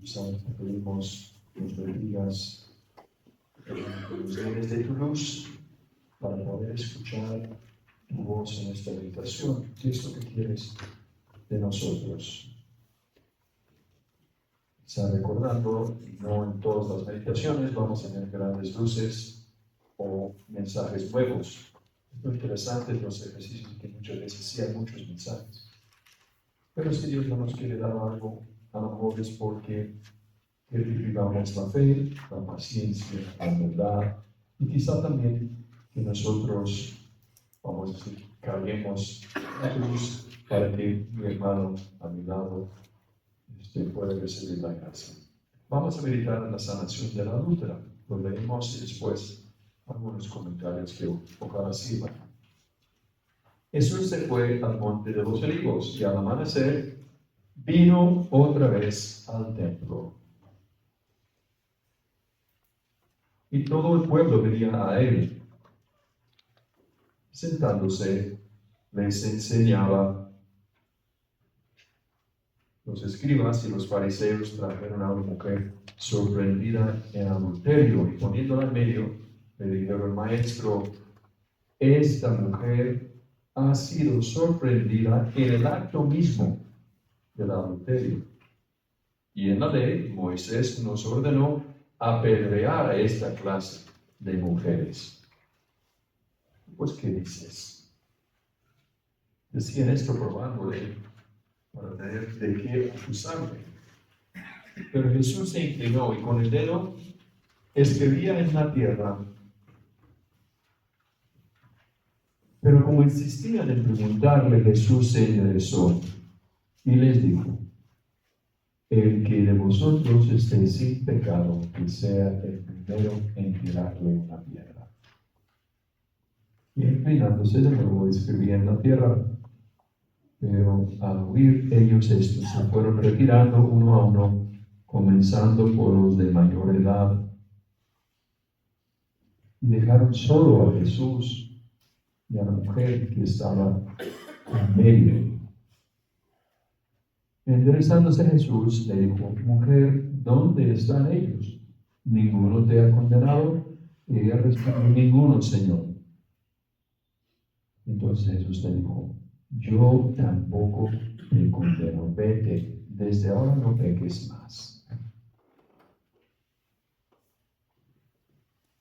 Santo, pedimos que nos bendigas, que nos llenes de tu luz para poder escuchar tu voz en esta meditación. ¿Qué es lo que quieres de nosotros? Está recordando, no en todas las meditaciones vamos a tener grandes luces o mensajes nuevos. Lo interesante de los ejercicios es que muchas veces sí hay muchos mensajes. Pero si Dios no nos quiere dar algo, a lo mejor es porque quiere que vivamos la fe, la paciencia, la verdad, y quizá también que nosotros, vamos a decir, carguemos la cruz para que mi hermano a mi lado pueda recibir la gracia. Vamos a meditar en la sanación de la adúltera. Lo leemos y después algunos comentarios que ojalá sirvan. Jesús se fue al monte de los olivos y al amanecer vino otra vez al templo. Y todo el pueblo venía a él. Sentándose, les enseñaba. Los escribas y los fariseos trajeron a una mujer sorprendida en adulterio y poniéndola en medio, le dijeron: Maestro, esta mujer ha sido sorprendida en el acto mismo del adulterio. Y en la ley, Moisés nos ordenó apedrear a esta clase de mujeres. Pues, ¿qué dices? Decían esto probándole para tener de qué acusarle. Pero Jesús se inclinó y con el dedo escribía en la tierra. Pero como insistían en preguntarle, Jesús se enderezó y les dijo: el que de vosotros esté sin pecado, que sea el primero en tirarle una piedra. Y inclinándose de nuevo escribía en la tierra. Pero al oír ellos esto, se fueron retirando uno a uno, comenzando por los de mayor edad, y dejaron solo a Jesús y a la mujer que estaba en medio. Enderezándose Jesús, le dijo: mujer, ¿dónde están ellos? ¿Ninguno te ha condenado? Y ella respondió: ninguno, Señor. Entonces Jesús le dijo: yo tampoco te condeno, vete, desde ahora no peques más.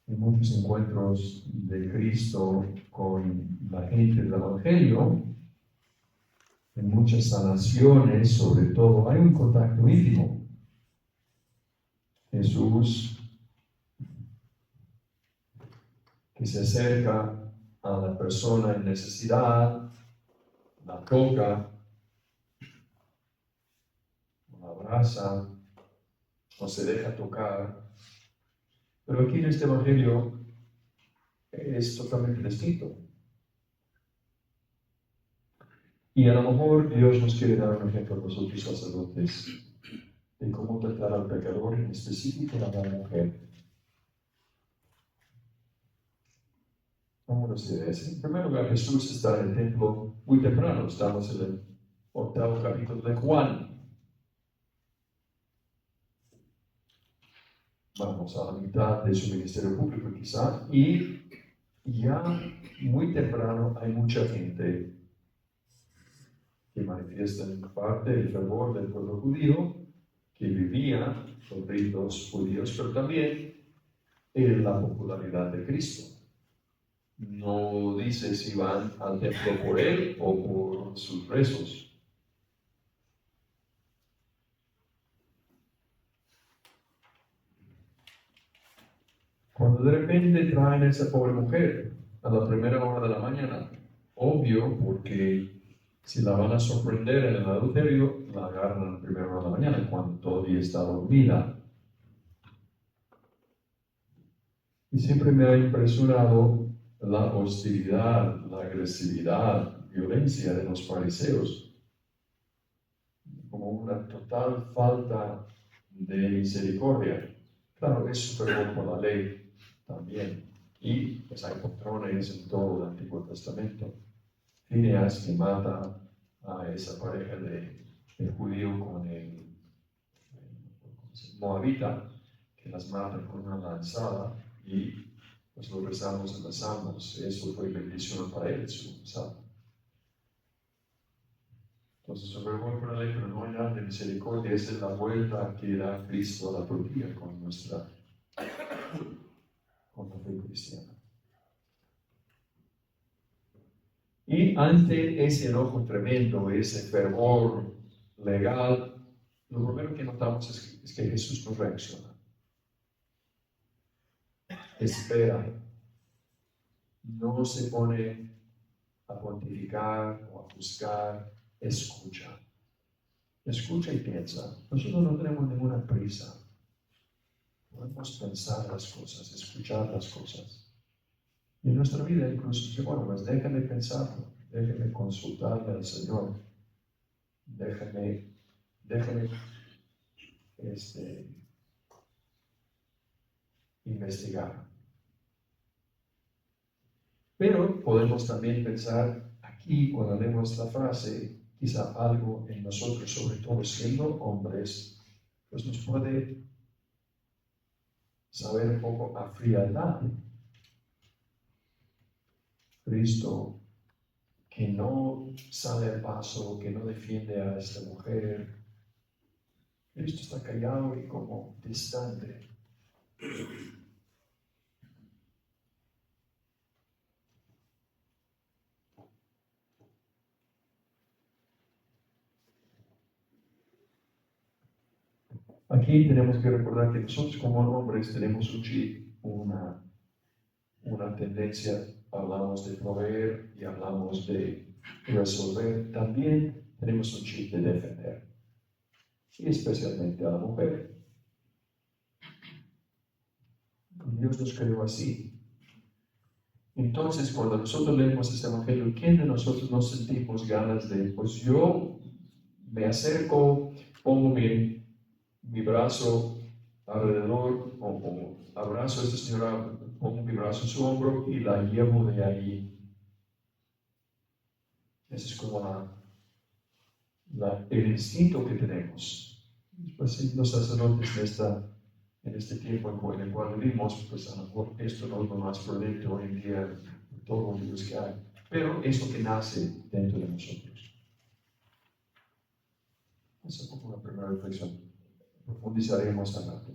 En muchos encuentros de Cristo con la gente del Evangelio, en muchas sanaciones, sobre todo, hay un contacto íntimo. Jesús, que se acerca a la persona en necesidad, la toca, la abraza, o se deja tocar. Pero aquí en este Evangelio es totalmente distinto. Y a lo mejor Dios nos quiere dar un ejemplo a nosotros sacerdotes de cómo tratar al pecador, en específico a la mujer. Vámonos a decir. En primer lugar, Jesús está en el templo muy temprano. Estamos en el 8º capítulo de Juan. Vamos a la mitad de su ministerio público quizá. Y ya muy temprano hay mucha gente que manifiesta en parte el fervor del pueblo judío, que vivía los ritos judíos, pero también en la popularidad de Cristo. No dice si van al templo por él o por sus rezos. Cuando de repente traen a esa pobre mujer a la primera hora de la mañana, obvio, porque si la van a sorprender en el adulterio, la agarran a la primera hora de la mañana, cuando todavía está dormida. Y siempre me ha impresionado la hostilidad, la agresividad, violencia de los fariseos, como una total falta de misericordia. Claro, es superior por la ley también. Y pues hay patrones en todo el Antiguo Testamento. Fineas, que mata a esa pareja de judío moabita, que las matan con una lanzada y pues lo rezamos en los salmos. Eso fue bendición para él, su salmo. Entonces, sobre el por la ley, pero no hay nada de misericordia. Esa es la vuelta que da Cristo a la tortilla con la fe cristiana. Y ante ese enojo tremendo, ese fervor legal, lo primero que notamos es que Jesús no reacciona. Espera, no se pone a pontificar o a juzgar, escucha. Escucha y piensa. Nosotros no tenemos ninguna prisa. Podemos pensar las cosas, escuchar las cosas. Y en nuestra vida incluso, bueno, pues déjame pensarlo, déjame consultarle al Señor, déjame investigar. Pero podemos también pensar aquí, cuando leemos la frase, quizá algo en nosotros, sobre todo siendo hombres, pues nos puede saber un poco a frialdad. Cristo, que no sale al paso, que no defiende a esta mujer. Cristo está callado y como distante. Aquí tenemos que recordar que nosotros como hombres tenemos un chip, una tendencia, hablamos de proveer y hablamos de resolver. También tenemos un chip de defender, y especialmente a la mujer. Dios nos creó así. Entonces, cuando nosotros leemos este evangelio, ¿quién de nosotros no sentimos ganas de, pues yo me acerco, pongo mi brazo alrededor, o abrazo a esta señora, pongo mi brazo en su hombro y la llevo de ahí? Ese es como el instinto que tenemos. Pues los sacerdotes en este tiempo en el cual vivimos, pues a lo mejor esto no es lo más prudente hoy en día en todos los libros que hay, pero es lo que nace dentro de nosotros. Esa es una primera reflexión. Profundizaremos al rato.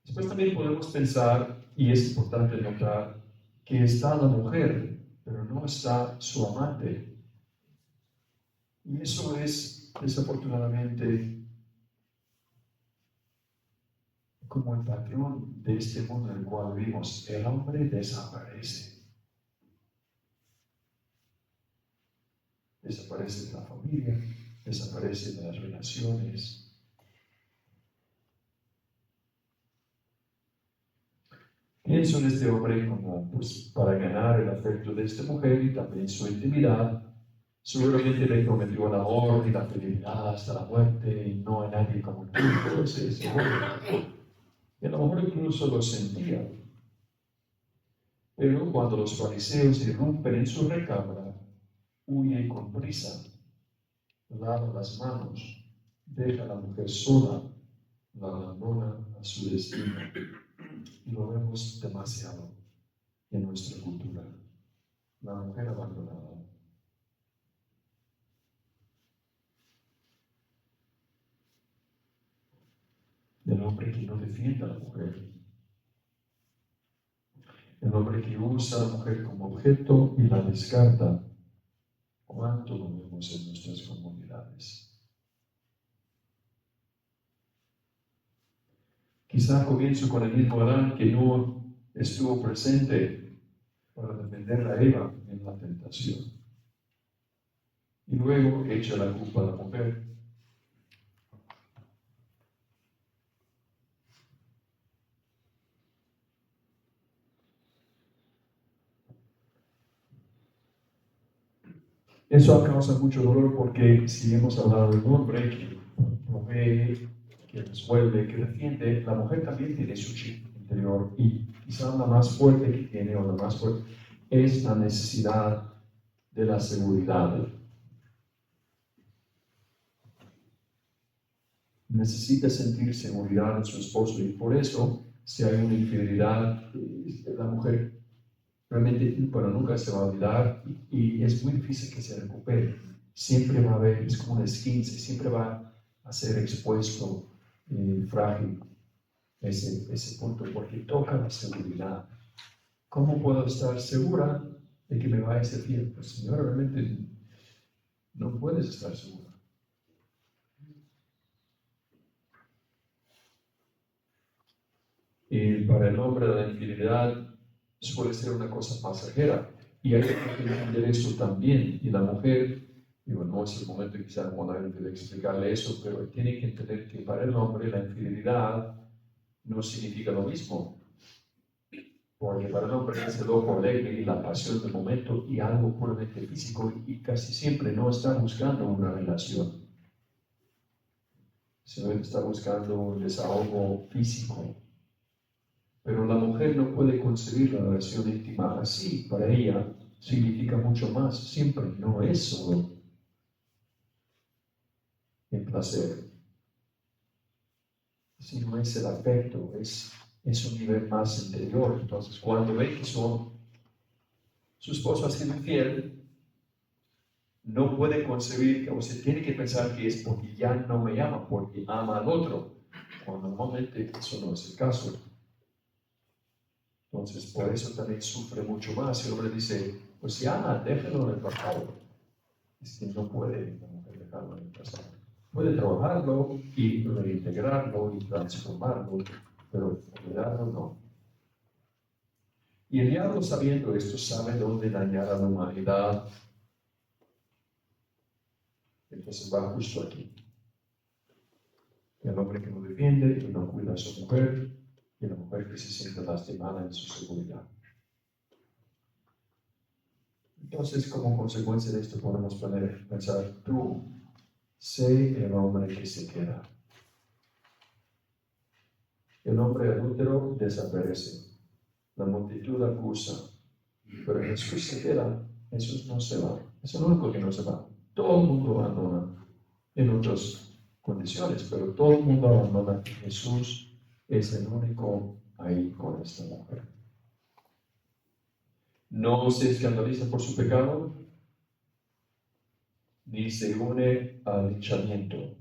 Después también podemos pensar, y es importante notar, que está la mujer, pero no está su amante. Y eso es, desafortunadamente, como el patrón de este mundo en el cual vivimos. El hombre desaparece. Desaparece de la familia, desaparece de las relaciones. Pienso en este hombre como, pues, para ganar el afecto de esta mujer y también su intimidad. Seguramente le prometió el amor y la fidelidad hasta la muerte, y no hay nadie como tú. Entonces, y a lo mejor incluso lo sentía. Pero cuando los fariseos irrumpen en su recámara, huye con prisa, lava las manos, deja a la mujer sola, la abandona a su destino. Y lo vemos demasiado en nuestra cultura. La mujer abandonada. El hombre que no defiende a la mujer. El hombre que usa a la mujer como objeto y la descarta. ¿Cuánto lo vemos en nuestras comunidades? Quizá comienzo con el mismo Adán que no estuvo presente para defender a Eva en la tentación. Y luego echa la culpa a la mujer. Eso causa mucho dolor porque si hemos hablado del hombre que provee, que resuelve, que defiende, la mujer también tiene su chip interior, y quizá la más fuerte que tiene, o la más fuerte, es la necesidad de la seguridad. necesita sentir seguridad en su esposo y por eso, si hay una infidelidad, la mujer realmente, bueno, nunca se va a olvidar y es muy difícil que se recupere. Siempre va a haber, es como un esguince, siempre va a ser expuesto, frágil ese punto, porque toca la seguridad. ¿Cómo puedo estar segura de que me va a ser fiel? Pues señora, realmente no puedes estar segura. Y para el hombre la infidelidad suele ser una cosa pasajera. Y hay que entender eso también. Y la mujer, digo, no es el momento quizá de explicarle eso, pero tiene que entender que para el hombre la infidelidad no significa lo mismo. Porque para el hombre es el ojo alegre y la pasión del momento y algo puramente físico y casi siempre no está buscando una relación. Sino está buscando un desahogo físico. Pero la mujer no puede concebir la relación íntima así. Para ella significa mucho más. Siempre no es solo el placer, sino es el afecto, es un nivel más interior. Entonces, cuando ve que su esposo ha sido infiel, no puede concebir, o se tiene que pensar que es porque ya no me ama, porque ama al otro, cuando normalmente eso no es el caso. Entonces, por eso también sufre mucho más. El hombre dice, pues si ama, déjalo en el pasado. Es que no puede la mujer dejarlo en el pasado. Puede trabajarlo y reintegrarlo y transformarlo, pero olvidarlo no. Y el diablo, sabiendo esto, sabe dónde dañar a la humanidad. Entonces va justo aquí. El hombre que no defiende y no cuida a su mujer, y la mujer que se siente lastimada en su seguridad. Entonces, como consecuencia de esto, podemos pensar, tú, sé el hombre que se queda. El hombre adúltero desaparece. La multitud acusa, pero Jesús se queda. Jesús no se va. Es el único que no se va. Todo el mundo abandona en otras condiciones, pero todo el mundo abandona. Jesús es el único ahí con esta mujer. No se escandaliza por su pecado, ni se une al linchamiento.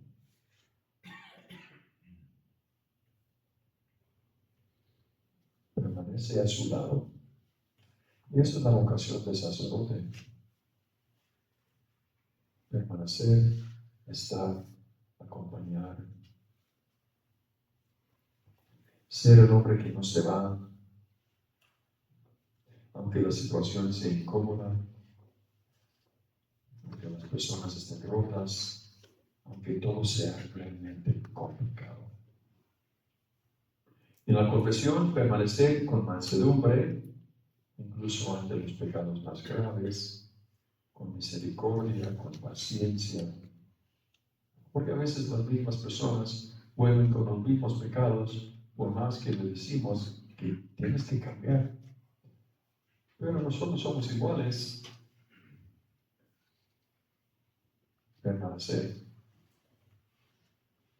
Permanece a su lado. Y esa es la vocación del sacerdote. Permanecer, estar, acompañar. Ser el hombre que no se va, aunque la situación sea incómoda, aunque las personas estén rotas, aunque todo sea realmente complicado. En la confesión, permanecer con mansedumbre, incluso ante los pecados más graves, con misericordia, con paciencia. Porque a veces las mismas personas vuelven con los mismos pecados, por más que le decimos que tienes que cambiar. Pero nosotros somos iguales. Permanecer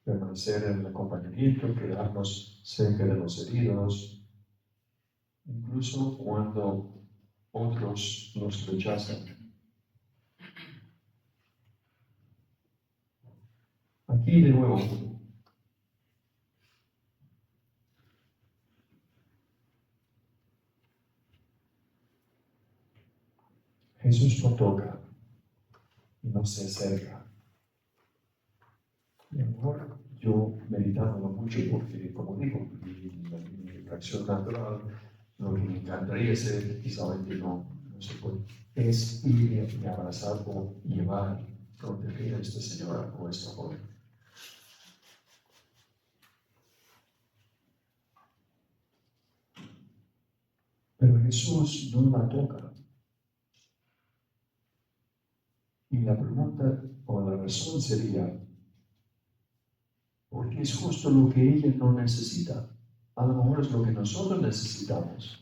en el acompañamiento, quedarnos cerca de los heridos, incluso cuando otros nos rechazan. Aquí de nuevo, Jesús no toca y no se acerca. Y a lo mejor yo meditándolo mucho porque, como digo, mi reacción natural, lo que me encantaría hacer, quizá no se puede, es ir y abrazar o llevar proteger a esta señora o a esta joven. Pero Jesús no la toca. Y la pregunta o la razón sería, porque es justo lo que ella no necesita. A lo mejor es lo que nosotros necesitamos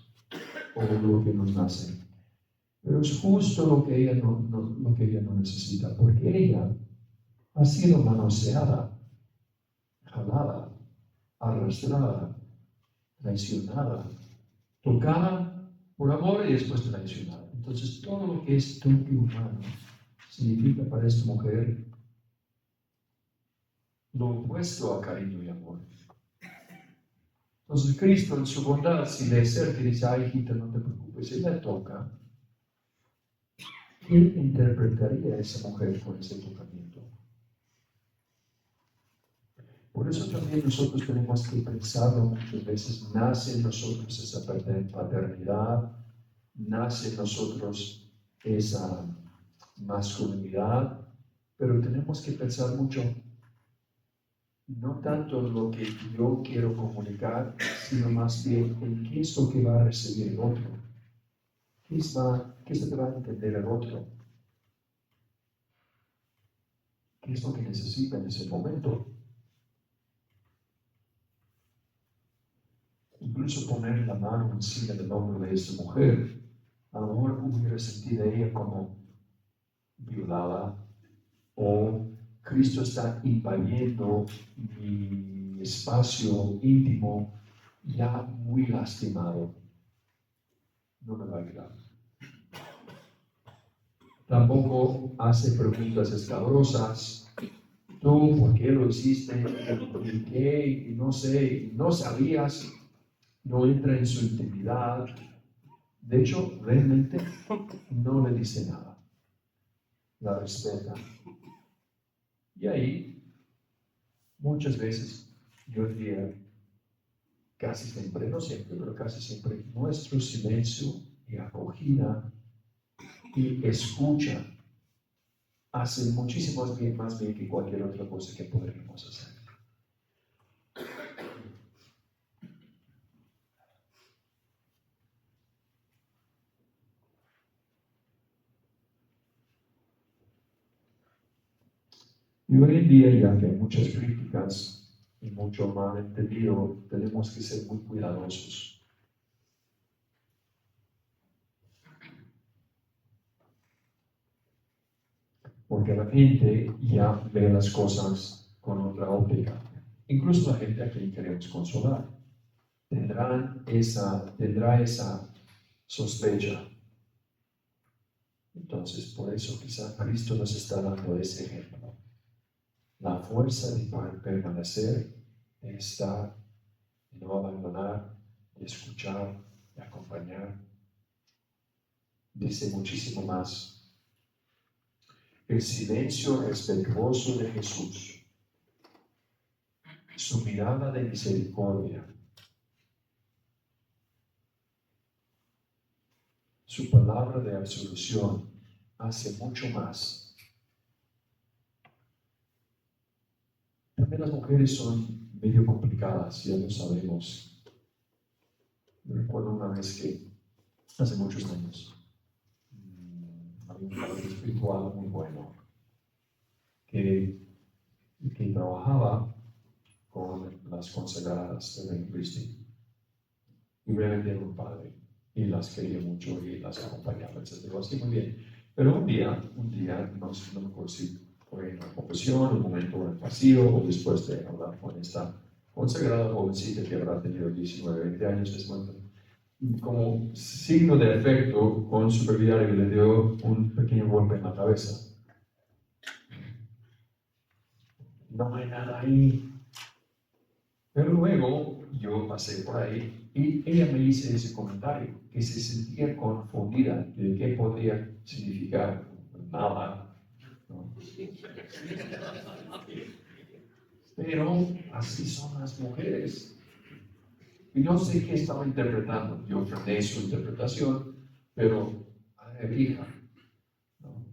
o lo que nos nace. Pero es justo lo que ella lo que ella no necesita, porque ella ha sido manoseada. arrastrada, traicionada, tocada por amor y después traicionada. Entonces, todo lo que es toque humano significa para esta mujer lo opuesto a cariño y amor. Entonces, Cristo en su bondad, si le acerca y dice, ay, hijita, no te preocupes, si le toca, ¿quién interpretaría a esa mujer con ese tocamiento? Por eso también nosotros tenemos que pensarlo muchas veces. Nace en nosotros esa paternidad, nace en nosotros esa masculinidad, pero tenemos que pensar mucho, no tanto en lo que yo quiero comunicar, sino más bien en qué es lo que va a recibir el otro, qué es lo que va a entender el otro, qué es lo que necesita en ese momento. Incluso poner la mano encima del hombro de esta mujer, a lo mejor hubiera sentido a ella como violada, o Cristo está invadiendo mi espacio íntimo ya muy lastimado. No me va a ayudar. Tampoco hace preguntas escabrosas. Tú, ¿por qué lo hiciste? ¿Y qué? Y no sé, no sabías. No entra en su intimidad. De hecho, realmente no le dice nada. La respeta. Y ahí, muchas veces, yo diría, casi siempre, no siempre, pero casi siempre, nuestro silencio y acogida y escucha hacen muchísimo más bien que cualquier otra cosa que podríamos hacer. Y hoy en día, ya que hay muchas críticas y mucho malentendido, tenemos que ser muy cuidadosos. Porque la gente ya ve las cosas con otra óptica. Incluso la gente a quien queremos consolar tendrá esa sospecha. Entonces, por eso quizá Cristo nos está dando ese ejemplo. La fuerza de permanecer, de estar, de no abandonar, de escuchar, de acompañar. Dice muchísimo más. El silencio respetuoso de Jesús, su mirada de misericordia, su palabra de absolución hace mucho más. También las mujeres son medio complicadas, ya lo sabemos. Yo recuerdo una vez que, hace muchos años, había un padre espiritual muy bueno que trabajaba con las consagradas de Ben Christie. Y realmente era un padre, y las quería mucho y las acompañaba, etc. Así muy bien. Pero un día, no me acuerdo si fue en una confesión, un momento en el pasillo, o después de hablar con esta consagrada jovencita que habrá tenido 19, 20 años en ese momento, como signo de afecto con su breviario le dio un pequeño golpe en la cabeza. No hay nada ahí. Pero luego yo pasé por ahí y ella me hizo ese comentario, que se sentía confundida de qué podría significar nada, ¿no? Pero así son las mujeres. Y no sé qué estaba interpretando. Yo frené su interpretación, pero hija, ¿no?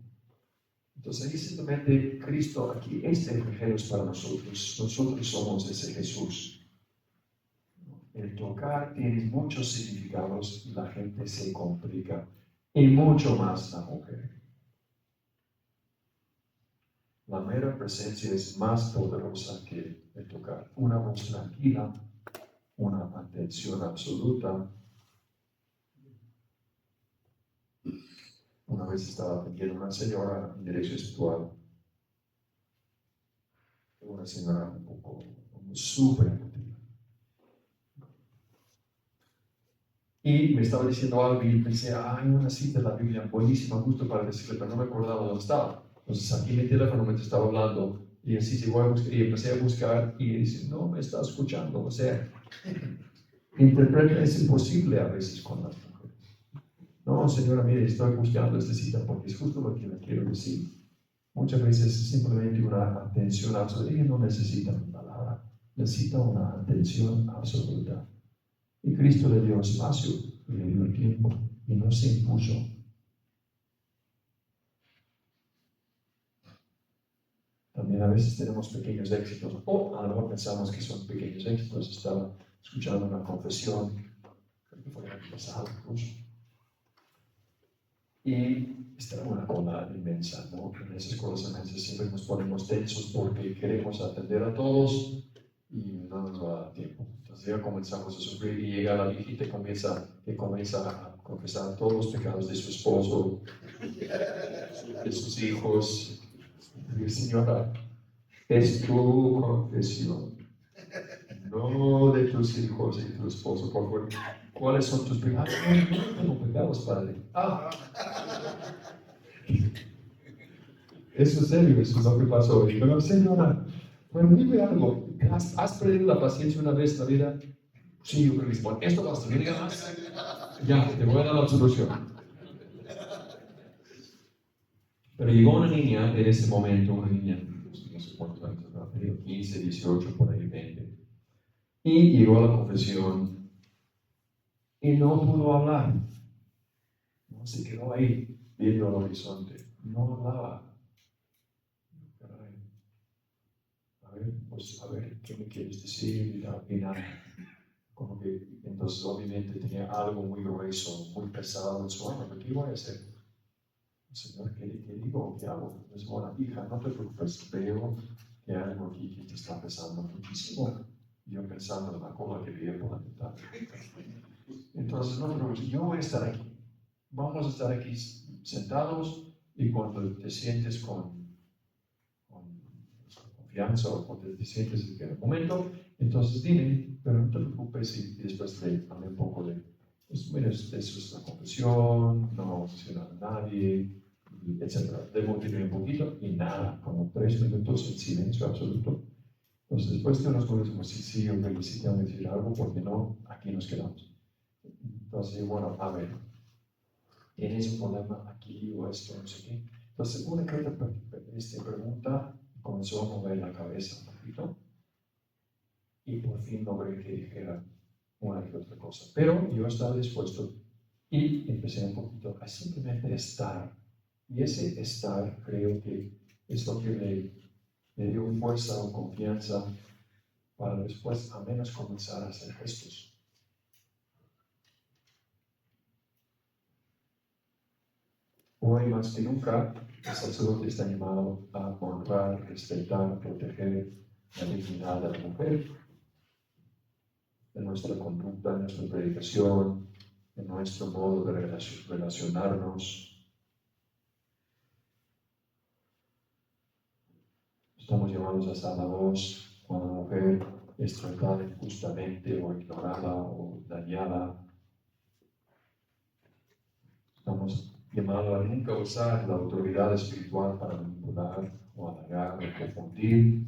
Entonces ahí simplemente Cristo aquí, este evangelio es para nosotros. Nosotros somos ese Jesús. El tocar tiene muchos significados y la gente se complica. Y mucho más la mujer. La mera presencia es más poderosa que el tocar. Una voz tranquila, una atención absoluta. Una vez estaba atendiendo a una señora en derecho espiritual. Una señora un poco súper emotiva. Y me estaba diciendo algo y pensé, hay una cita en la Biblia buenísima justo para decirle, pero no me acordaba dónde estaba. Entonces aquí mi teléfono me estaba hablando y así se voy a buscar, y empecé a buscar y dice, no me está escuchando. O sea, interpreta es imposible a veces con las mujeres. No, señora, mire, estoy buscando esta cita porque es justo lo que le quiero decir. Muchas veces es simplemente una atención absoluta. Ella no necesita una palabra, necesita una atención absoluta. Y Cristo le dio espacio, le dio tiempo y no se impuso. También a veces tenemos pequeños éxitos, o a lo mejor pensamos que son pequeños éxitos. Estaba escuchando una confesión, creo que fue el año pasado incluso, y estaba una cola inmensa, ¿no? En esas cosas inmensas siempre nos ponemos tensos porque queremos atender a todos y no nos va a dar tiempo. Entonces ya comenzamos a sufrir y llega la viejita que comienza a confesar todos los pecados de su esposo, de sus hijos. Y señora, es tu confesión, no de tus hijos y tu esposo, por favor. ¿Cuáles son tus pecados? No tengo pecados, padre. Eso es serio, eso es lo que pasó hoy. Pero señora, bueno, dime algo. ¿Has perdido la paciencia una vez en la vida? Sí, yo creo que bueno, esto basta, no digas más. Ya, te voy a dar la solución. Pero llegó una niña en ese momento, una niña, no sé cuántos años, 15, 18, por ahí 20. Y llegó a la confesión y no pudo hablar. No se quedó ahí viendo al horizonte. No hablaba. Caray. A ver, ¿qué me quieres decir? Y nada. Como que entonces obviamente tenía algo muy grueso, muy pesado en su alma. ¿Qué voy a hacer? Señor, ¿qué digo? ¿Qué hago? Pues bueno, hija, no te preocupes, veo que hay algo aquí que te está pesando muchísimo. Yo pensando en la cola que viene por la mitad. Entonces, no te preocupes, yo voy a estar aquí. Vamos a estar aquí sentados y cuando te sientes con confianza o cuando te sientes en el momento, entonces dime, pero no te preocupes y después te dame un poco de, pues mira, eso es la confesión, no vamos a mencionar a nadie, etc. Debo tener un poquito y nada, como 3 minutos en silencio absoluto. Entonces después de unos minutos, sí, yo necesito decir algo porque no, aquí nos quedamos. Entonces, bueno, a ver, ¿tienes un problema aquí o esto, no sé qué? Entonces, una carta pregunta comenzó a mover la cabeza un poquito y por fin logré que dijera una que otra cosa. Pero yo estaba dispuesto y empecé un poquito a simplemente estar. Y ese estar creo que es lo que me dio fuerza o confianza para después al menos comenzar a hacer gestos. Hoy más que nunca, el sacerdote está llamado a honrar, respetar, proteger la dignidad de la mujer, en nuestra conducta, en nuestra predicación, en nuestro modo de relacionarnos. Estamos llamados a alzar la voz cuando la mujer es tratada injustamente o ignorada o dañada. Estamos llamados a nunca usar la autoridad espiritual para manipular o halagar o confundir.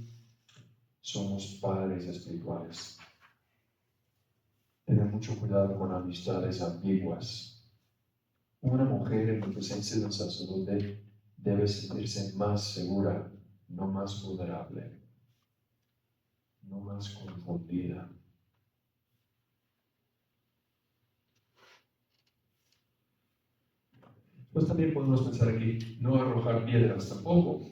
Somos padres espirituales. Tener mucho cuidado con amistades ambiguas. Una mujer en la presencia de un sacerdote debe sentirse más segura, no más vulnerable, no más confundida. Pues también podemos pensar aquí, no arrojar piedras tampoco.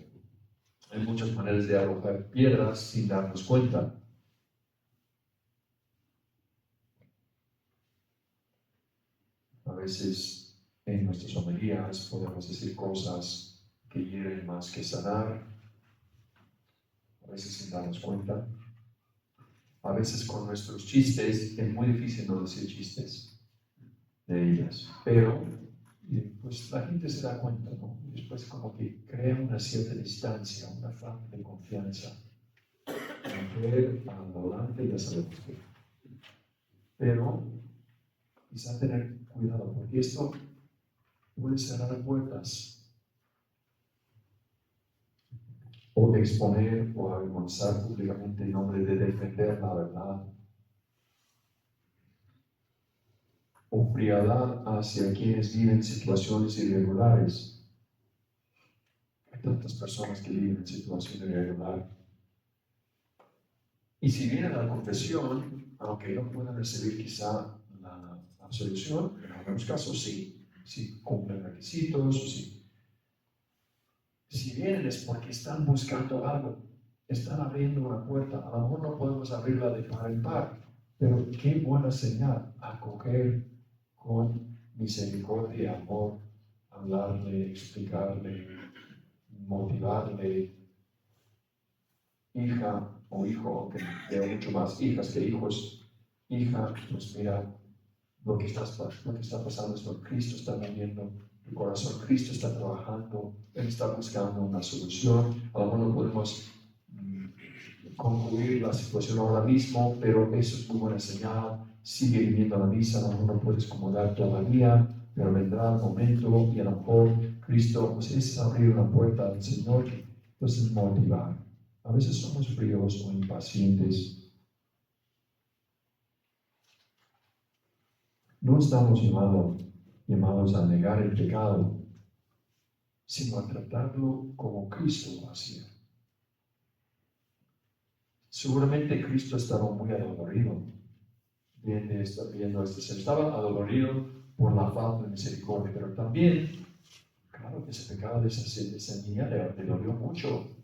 Hay muchas maneras de arrojar piedras sin darnos cuenta. A veces en nuestras homilías podemos decir cosas que hieren más que sanar, a veces sin darnos cuenta. A veces con nuestros chistes es muy difícil no decir chistes de ellas, pero pues la gente se da cuenta, ¿no? Y después como que crea una cierta distancia, una falta de confianza. La mujer al volante ya sabemos que. Pero quizá tener cuidado, porque esto puede cerrar puertas o exponer o avergonzar públicamente en nombre de defender la verdad, o frialdad hacia quienes viven situaciones irregulares. Hay tantas personas que viven en situación irregular. Y si vienen a la confesión, aunque no puedan recibir quizá la absolución, en algunos casos sí, si cumplen requisitos, o si vienen es porque están buscando algo, están abriendo una puerta. A lo mejor no podemos abrirla de par en par, pero qué buena señal acoger con misericordia, amor, hablarle, explicarle, motivarle, hija o hijo, aunque veo mucho más hijas que hijos, hija, pues mira, lo que está pasando es que Cristo está moviendo tu corazón, Cristo está trabajando, Él está buscando una solución. A lo mejor no podemos concluir la situación ahora mismo, pero eso es muy buena señal. Sigue viviendo la misa, a lo mejor no puedes comodar todavía, pero vendrá el momento y a lo mejor Cristo, pues es abrir una puerta al Señor, entonces motivar. A veces somos fríos o impacientes. No estamos llamados a negar el pecado, sino a tratarlo como Cristo lo hacía. Seguramente Cristo estaba muy adolorido viendo esto. Se estaba adolorido por la falta de misericordia, pero también, claro que ese pecado de esa niña le dolió mucho.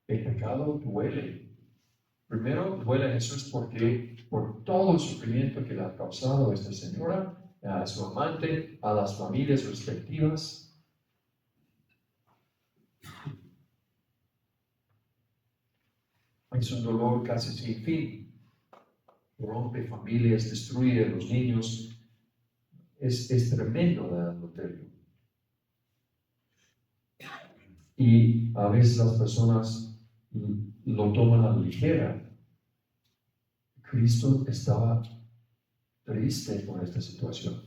El pecado duele. Primero duele a Jesús porque por todo el sufrimiento que le ha causado a esta señora, a su amante, a las familias respectivas. Es un dolor casi sin fin. Rompe familias, destruye a los niños. Es tremendo el adulterio. Y a veces las personas lo toman a la ligera. Cristo estaba triste por esta situación.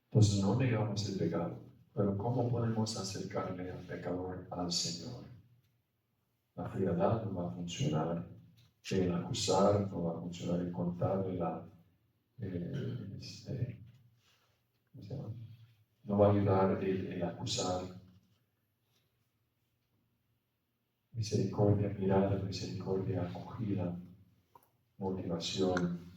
Entonces no negamos el pecado, pero ¿cómo podemos acercarle al pecador al Señor? La frialdad no va a funcionar, el acusar no va a funcionar, el contarle ¿cómo se llama? No va a ayudar el acusar. Misericordia, mirada, misericordia, acogida, motivación.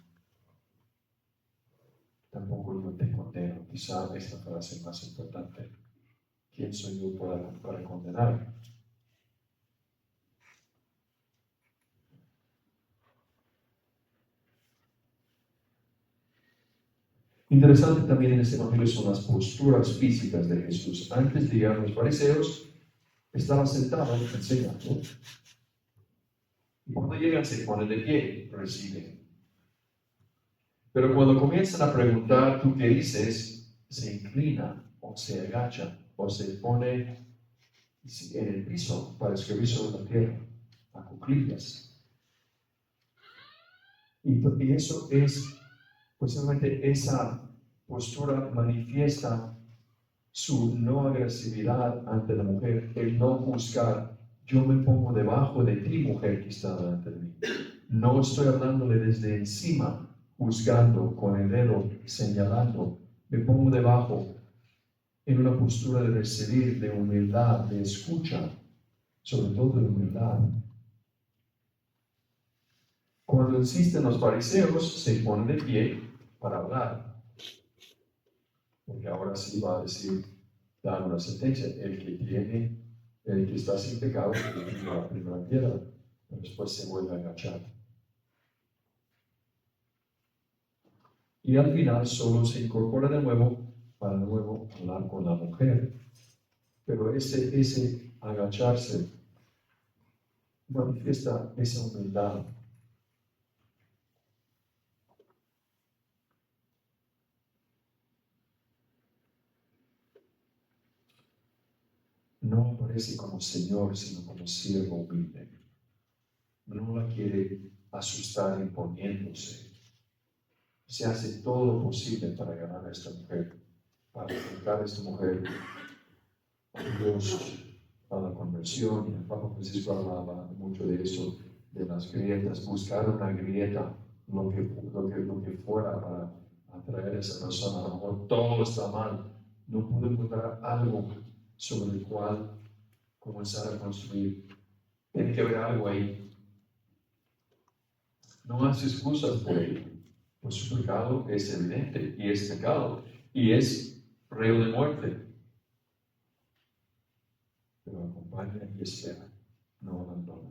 Tampoco yo te condeno. Quizá esta frase más importante. ¿Quién soy yo para condenar? Interesante también en este evangelio son las posturas físicas de Jesús. Antes de llegar a los fariseos, estaba sentado enseñando. Y cuando llegan se ponen de pie, reciben. Pero cuando comienzan a preguntar, ¿tú qué dices? Se inclina o se agacha o se pone en el piso para escribir sobre la tierra, a cuclillas. Y eso es, posiblemente esa postura manifiesta su no agresividad ante la mujer, el no juzgar. Yo me pongo debajo de ti, mujer que está delante de mí. No estoy hablándole desde encima, juzgando con el dedo, señalando. Me pongo debajo en una postura de recibir, de humildad, de escucha, sobre todo de humildad. Cuando insisten los fariseos, se ponen de pie para hablar, porque ahora sí va a decir, dar una sentencia, el que está sin pecado, que tiene la primera piedra, pero después se vuelve a agachar. Y al final solo se incorpora de nuevo para luego hablar con la mujer. Pero ese agacharse manifiesta esa humildad. No aparece como Señor, sino como siervo humilde. no la quiere asustar imponiéndose. Se hace todo lo posible para ganar a esta mujer, para acercar a esta mujer a Dios, a la conversión. Y el Papa Francisco hablaba mucho de eso, de las grietas, buscar una grieta, lo que fuera para atraer a esa persona. A lo mejor todo está mal, no puedo encontrar algo sobre el cual comenzar a construir. Tiene que haber algo ahí. No hace excusas por ello, pues su pecado es evidente y es pecado y es reo de muerte. Pero acompaña y espera, no abandona.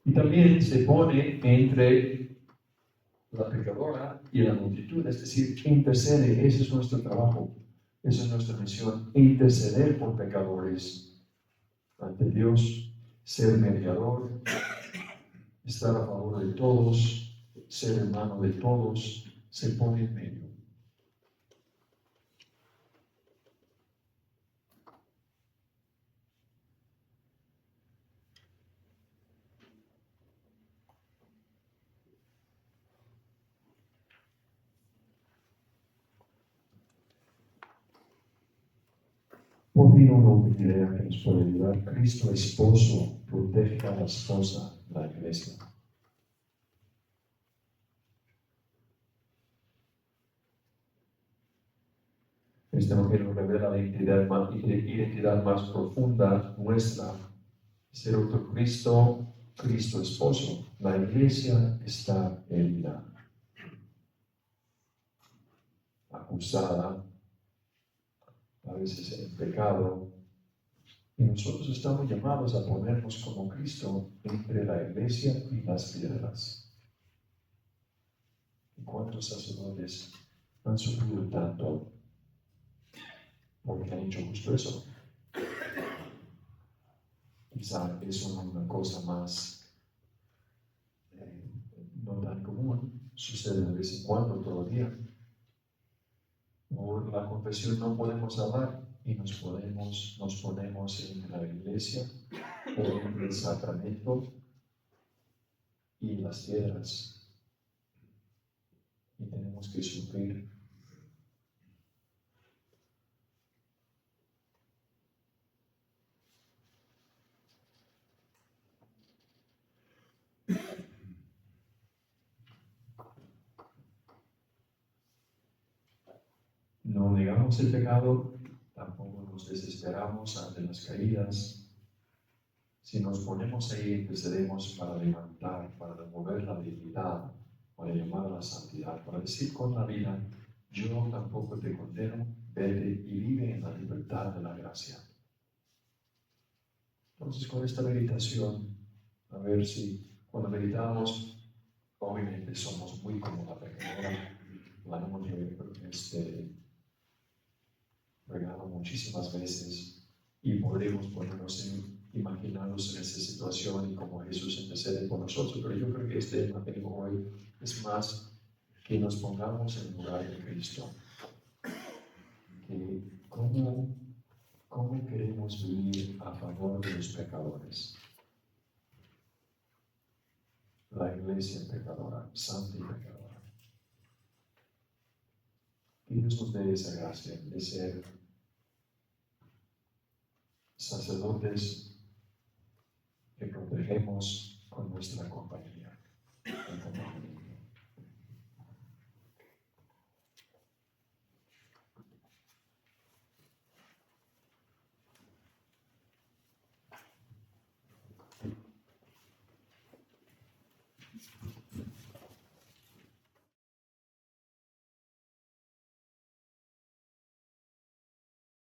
Y también se pone entre la pecadora y la multitud, es decir, intercede. Ese es nuestro trabajo, esa es nuestra misión, interceder por pecadores ante Dios, ser mediador, estar a favor de todos, ser hermano de todos, se pone en medio. Por fin una última idea que nos puede ayudar. Cristo esposo protege a la esposa, la iglesia. Este evangelio revela la identidad más profunda nuestra. Ser otro Cristo, Cristo esposo. La iglesia está herida, acusada, a veces en pecado. Y nosotros estamos llamados a ponernos como Cristo entre la iglesia y las piedras. ¿Y cuántos sacerdotes han sufrido tanto porque han hecho justo eso? Quizá es una cosa más no tan común, sucede de vez en cuando, todo el día. Por la confesión no podemos hablar y nos ponemos en la iglesia o en el sacramento y las piedras y tenemos que sufrir. No negamos el pecado, tampoco nos desesperamos ante las caídas. Si nos ponemos ahí, intercedemos para levantar, para remover la debilidad, para llamar a la santidad, para decir con la vida, yo tampoco te condeno, vete y vive en la libertad de la gracia. Entonces, con esta meditación, a ver si cuando meditamos, obviamente somos muy como la pecadora, la hemos regado muchísimas veces y podremos ponernos imaginarnos en esa situación y cómo Jesús intercede por nosotros. Pero yo creo que este evangelio hoy es más que nos pongamos en el lugar de Cristo. Que ¿cómo queremos vivir a favor de los pecadores? La iglesia pecadora, santa y pecadora. Que Dios nos dé esa gracia de ser sacerdotes que protegemos con nuestra compañía.